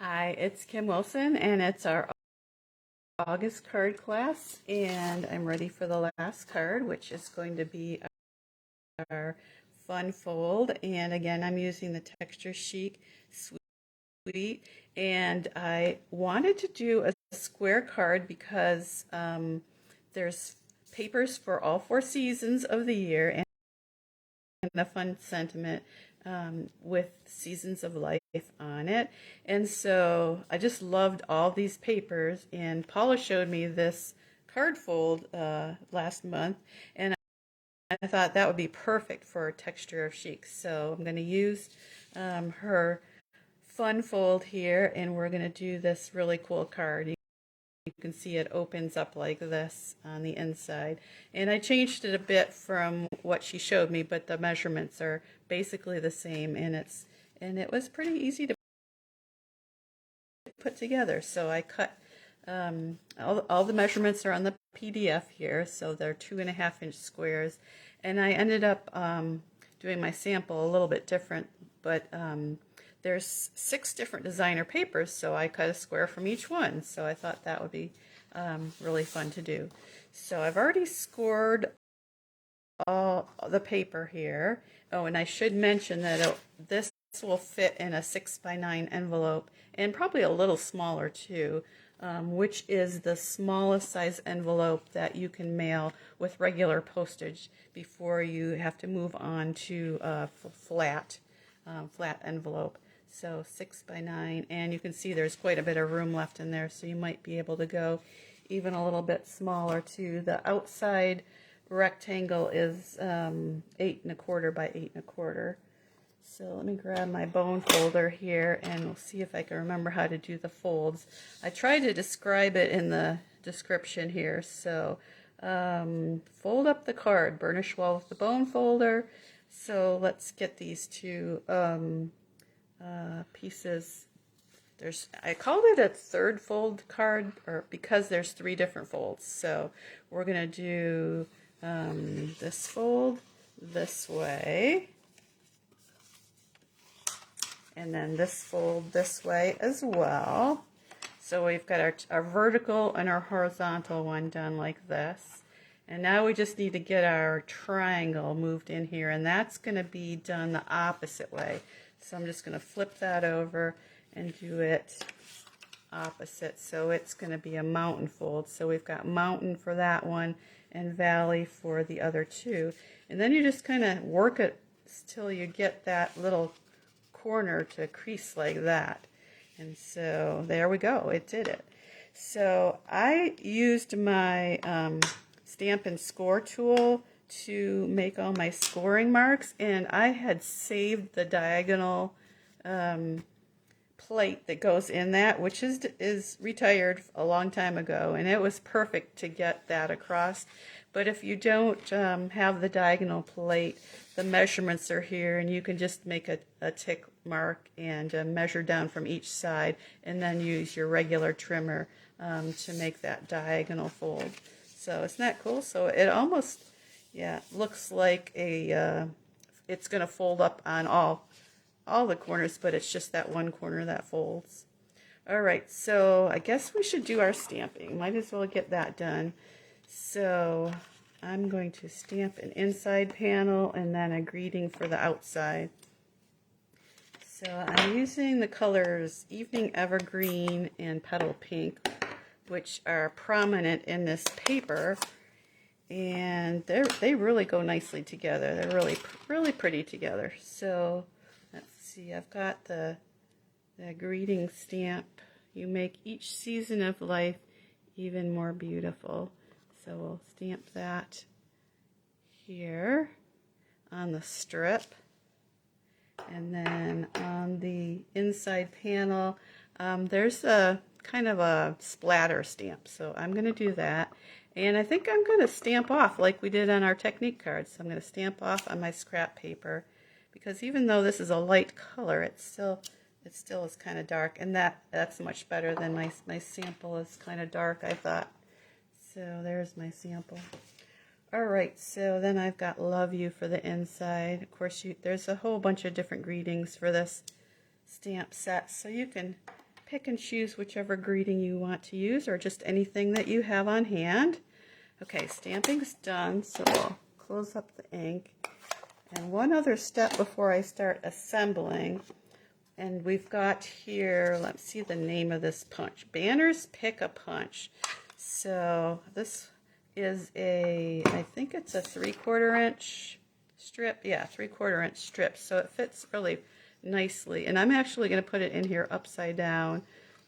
Hi, it's Kim Wilson, and it's our August card class, and I'm ready for the last card, which is going to be our fun fold. And again, I'm using the Texture Chic Suite, and I wanted to do a square card because there's papers for all 4 seasons of the year, and a fun sentiment with seasons of life on it. And so I just loved all these papers, and Paula showed me this card fold last month, and I thought that would be perfect for Texture of Chic. So I'm going to use her fun fold here, and we're going to do this really cool card. You can see it opens up like this on the inside, and I changed it a bit from what she showed me, but the measurements are basically the same, and it was pretty easy to put together. So I cut all the measurements are on the PDF here, so they're 2.5-inch squares, and I ended up doing my sample a little bit different, but there's 6 different designer papers, so I cut a square from each one. So I thought that would be really fun to do. So I've already scored all the paper here. Oh, and I should mention that this will fit in a 6x9 envelope, and probably a little smaller too, which is the smallest size envelope that you can mail with regular postage before you have to move on to flat envelope. So 6x9, and you can see there's quite a bit of room left in there, so you might be able to go even a little bit smaller too. The outside rectangle is 8.25 by 8.25. So let me grab my bone folder here, and we'll see if I can remember how to do the folds. I tried to describe it in the description here. So fold up the card, burnish well with the bone folder. So let's get these two pieces. I called it a third fold card, or because there's 3 different folds. So we're gonna do this fold this way, and then this fold this way as well. So we've got our vertical and our horizontal one done like this. And now we just need to get our triangle moved in here, and that's going to be done the opposite way. So I'm just going to flip that over and do it opposite. So it's going to be a mountain fold. So we've got mountain for that one and valley for the other 2. And then you just kind of work it till you get that little corner to crease like that. And so there we go, it did it. So I used my Stampin' Score tool to make all my scoring marks, and I had saved the diagonal plate that goes in that, which is retired a long time ago, and it was perfect to get that across. But if you don't have the diagonal plate, the measurements are here, and you can just make a tick mark and measure down from each side, and then use your regular trimmer to make that diagonal fold. So isn't that cool? So it almost, yeah, looks like it's going to fold up on all the corners, but it's just that one corner that folds. All right, so I guess we should do our stamping. Might as well get that done. So I'm going to stamp an inside panel and then a greeting for the outside. So I'm using the colors Evening Evergreen and Petal Pink, which are prominent in this paper, and they really go nicely together. They're really pretty together. So let's see, I've got the greeting stamp. You make each season of life even more beautiful. So we'll stamp that here on the strip. And then on the inside panel, there's a kind of a splatter stamp. So I'm going to do that. And I think I'm going to stamp off like we did on our technique cards. So I'm going to stamp off on my scrap paper, because even though this is a light color, it still is kind of dark. And that's much better than my sample is kind of dark, I thought. So there's my sample. Alright, so then I've got Love You for the inside. Of course, there's a whole bunch of different greetings for this stamp set, so you can pick and choose whichever greeting you want to use, or just anything that you have on hand. Okay, stamping's done, so I'll close up the ink. And one other step before I start assembling, and we've got here, let's see the name of this punch, Banners Pick a Punch. So this is I think it's a 3/4 inch strip. Yeah, 3/4 inch strip. So it fits really nicely. And I'm actually going to put it in here upside down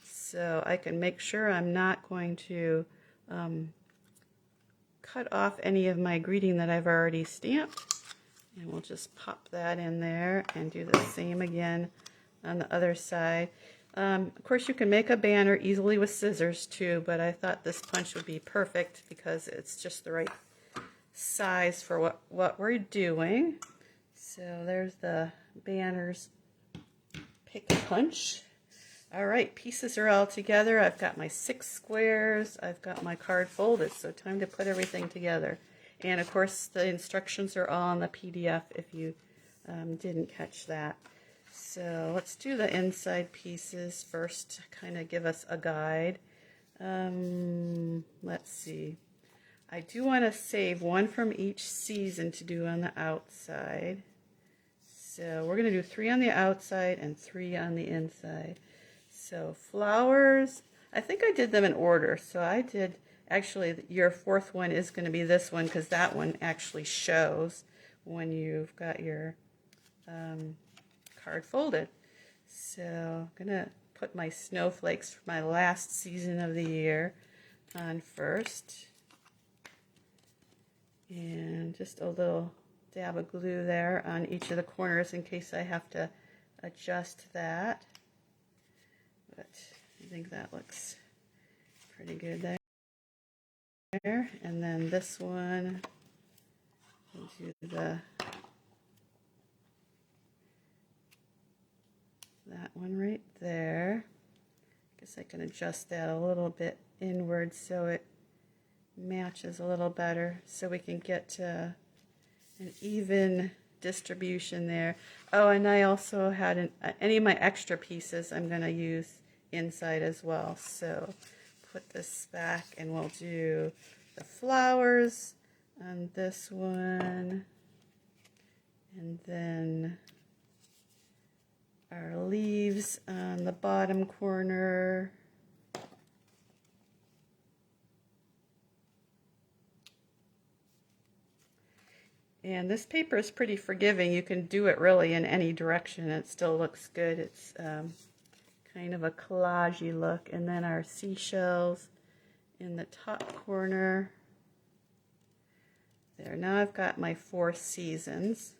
so I can make sure I'm not going to cut off any of my greeting that I've already stamped. And we'll just pop that in there and do the same again on the other side. Of course, you can make a banner easily with scissors too, but I thought this punch would be perfect because it's just the right size for what we're doing. So there's the Banners Pick a Punch. All right, pieces are all together. I've got my 6 squares. I've got my card folded, so time to put everything together. And of course, the instructions are all on the PDF if you didn't catch that. So let's do the inside pieces first to kind of give us a guide. Let's see. I do want to save one from each season to do on the outside. So we're going to do 3 on the outside and 3 on the inside. So flowers, I think I did them in order. So I did, actually your 4th one is going to be this one because that one actually shows when you've got your card folded. So I'm going to put my snowflakes for my last season of the year on first. And just a little dab of glue there on each of the corners in case I have to adjust that. But I think that looks pretty good there. And then this one, we'll do that one right there. I guess I can adjust that a little bit inward so it matches a little better so we can get an even distribution there. Oh, and I also had any of my extra pieces I'm going to use inside as well. So put this back and we'll do the flowers on this one, and then our leaves on the bottom corner. And this paper is pretty forgiving. You can do it really in any direction. It still looks good. It's kind of a collagey look. And then our seashells in the top corner. There. Now I've got my 4 seasons.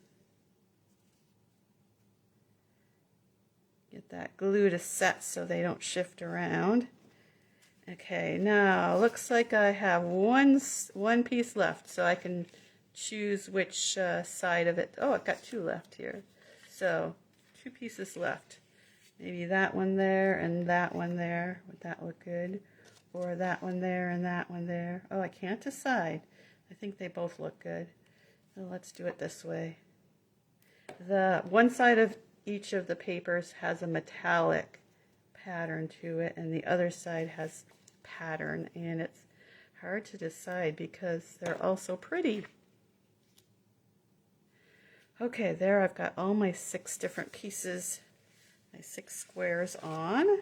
Get that glue to set so they don't shift around. Okay, now looks like I have one piece left, so I can choose which side of it. Oh, I've got 2 left here. So 2 pieces left. Maybe that one there and that one there. Would that look good? Or that one there and that one there. Oh, I can't decide. I think they both look good. So let's do it this way. The one side of each of the papers has a metallic pattern to it, and the other side has pattern, and it's hard to decide because they're all so pretty. Okay, there I've got all my 6 different pieces, my 6 squares on.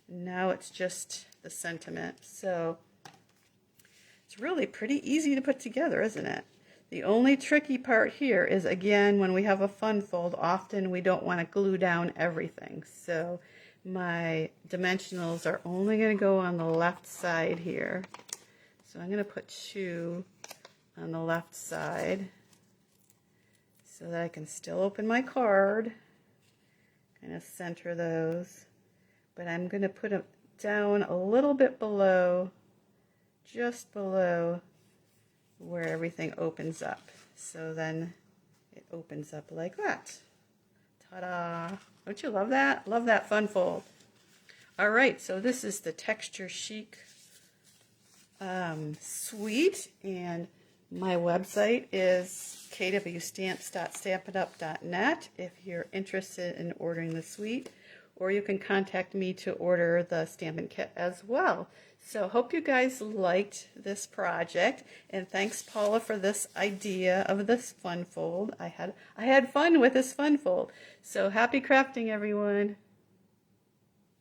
Now it's just the sentiment. So it's really pretty easy to put together, isn't it? The only tricky part here is, again, when we have a fun fold, often we don't want to glue down everything. So my dimensionals are only going to go on the left side here. So I'm going to put 2 on the left side so that I can still open my card, kind of center those. But I'm going to put them down a little bit below, just below where everything opens up. So then it opens up like that. Ta-da! Don't you love that? Love that fun fold. All right, so this is the Texture Chic Suite, and my website is kwstamps.stampinup.net if you're interested in ordering the suite, or you can contact me to order the Stampin' Kit as well. So hope you guys liked this project, and thanks Paula for this idea of this fun fold. I had fun with this fun fold. So happy crafting, everyone.